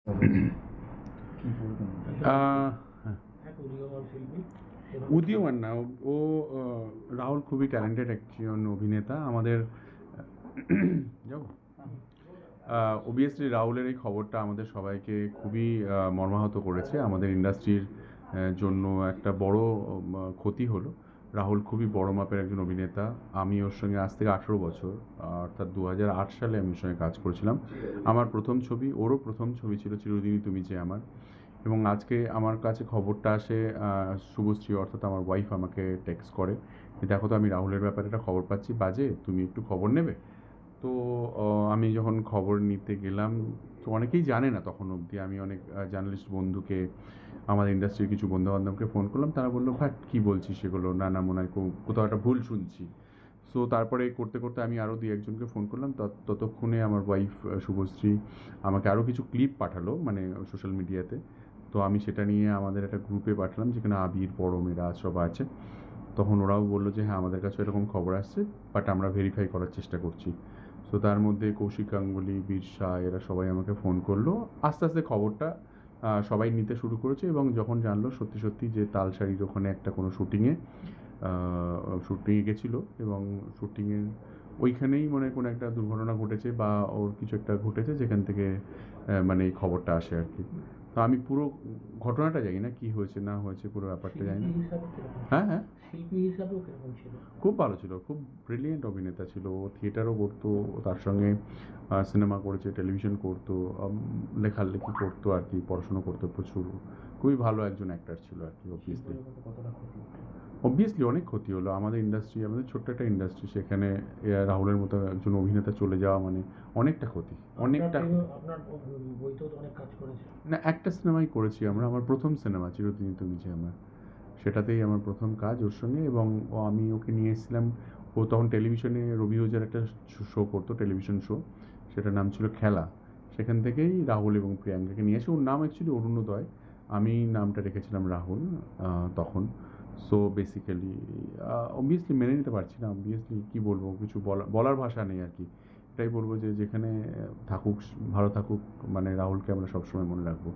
কি বলবেন? আহ, এক উদীয়মান শিল্পী উদীয়মান না, ও রাহুল খুবই ট্যালেন্টেড একজন অভিনেতা আমাদের। যাবো অবভিয়াসলি রাহুলের এই খবরটা আমাদের সবাইকে খুবই মর্মাহত করেছে। আমাদের ইন্ডাস্ট্রির জন্য একটা বড় ক্ষতি হলো। রাহুল খুবই বড় মাপের একজন অভিনেতা। আমি ওর সঙ্গে আজ থেকে 18 বছর, অর্থাৎ 2008 সালে আমি ওর সঙ্গে কাজ করেছিলাম। আমার প্রথম ছবি, ওরও প্রথম ছবি ছিল চিরদিনই তুমি যে আমার। এবং আজকে আমার কাছে খবরটা আসে, শুভশ্রী অর্থাৎ আমার ওয়াইফ আমাকে টেক্সট করে যে দেখো তো আমি রাহুলের ব্যাপারে একটা খবর পাচ্ছি, বাজে, তুমি একটু খবর নেবে। তো আমি যখন খবর নিতে গেলাম, তো অনেকেই জানে না তখন অবধি, আমি অনেক জার্নালিস্ট বন্ধুকে, আমাদের ইন্ডাস্ট্রির কিছু বন্ধুবান্ধবকে ফোন করলাম। তারা বললো ভাই কী বলছিস সেগুলো, না না মনে হয় কোথাও একটা ভুল শুনছি। সো তারপরে করতে করতে আমি আরও 2-1জনকে ফোন করলাম। ততক্ষণে আমার ওয়াইফ শুভশ্রী আমাকে আরও কিছু ক্লিপ পাঠালো, মানে সোশ্যাল মিডিয়াতে। তো আমি সেটা নিয়ে আমাদের একটা গ্রুপে পাঠালাম, যেখানে আবির, পরম, এরা সব আছে। তখন ওরাও বললো যে হ্যাঁ আমাদের কাছে এরকম খবর আসছে, বাট আমরা ভেরিফাই করার চেষ্টা করছি। সো তার মধ্যে কৌশিক গাঙ্গুলি, বীর শাহ, এরা সবাই আমাকে ফোন করলো। আস্তে আস্তে খবরটা সবাই নিতে শুরু করেছে, এবং যখন জানলো সত্যি সত্যি যে তালসারির ওখানে একটা কোনো শুটিংয়ে গেছিলো, এবং শুটিংয়ের ওইখানেই মানে কোনো একটা দুর্ঘটনা ঘটেছে বা ওর কিছু একটা ঘটেছে, যেখান থেকে মানে এই খবরটা আসে আর কি। তো আমি পুরো ঘটনাটা জানি না, কী হয়েছে না হয়েছে, পুরো ব্যাপারটা জানি না। হ্যাঁ হ্যাঁ, শিল্পী হিসাবেও কিরকম ছিল? খুব ভালো ছিল, খুব ব্রিলিয়েন্ট অভিনেতা ছিল। ও থিয়েটারও করতো, তার সঙ্গে সিনেমা করেছে, টেলিভিশন করতো, লেখালেখি করতো আর কি, পড়াশুনো করতো প্রচুর। খুবই ভালো একজন অ্যাক্টার ছিল আর কি। অবভিয়াসলি কতটা ক্ষতি হতো? অবভিয়াসলি অনেক ক্ষতি হলো আমাদের ইন্ডাস্ট্রি, আমাদের ছোট্ট একটা ইন্ডাস্ট্রি, সেখানে রাহুলের মতো একজন অভিনেতা চলে যাওয়া মানে অনেকটা ক্ষতি, অনেকটা ক্ষতি। আপনার বইতেও তো অনেক কাজ করেছে। না, একটা সিনেমাই করেছি আমরা, আমার প্রথম সিনেমা চিরদিনই তুমি যে আমার, সেটাতেই আমার প্রথম কাজ ওর সঙ্গে। এবং আমি ওকে নিয়ে এসেছিলাম, ও তখন টেলিভিশনে রবি ওজার একটা শো করতো, টেলিভিশন শো, সেটার নাম ছিল খেলা। সেখান থেকেই রাহুল এবং প্রিয়াঙ্কাকে নিয়ে এসে, ওর নাম অ্যাকচুয়ালি অরুণোদয়, আমি নামটা রেখেছিলাম রাহুল তখন। সো বেসিক্যালি অবভিয়াসলি মেনে নিতে পারছি না, অবভিয়াসলি কী বলবো, কিছু বলার ভাষা নেই আর কি। এটাই বলবো যে যেখানে থাকুক, ভালো থাকুক, মানে রাহুলকে আমরা সবসময় মনে রাখবো।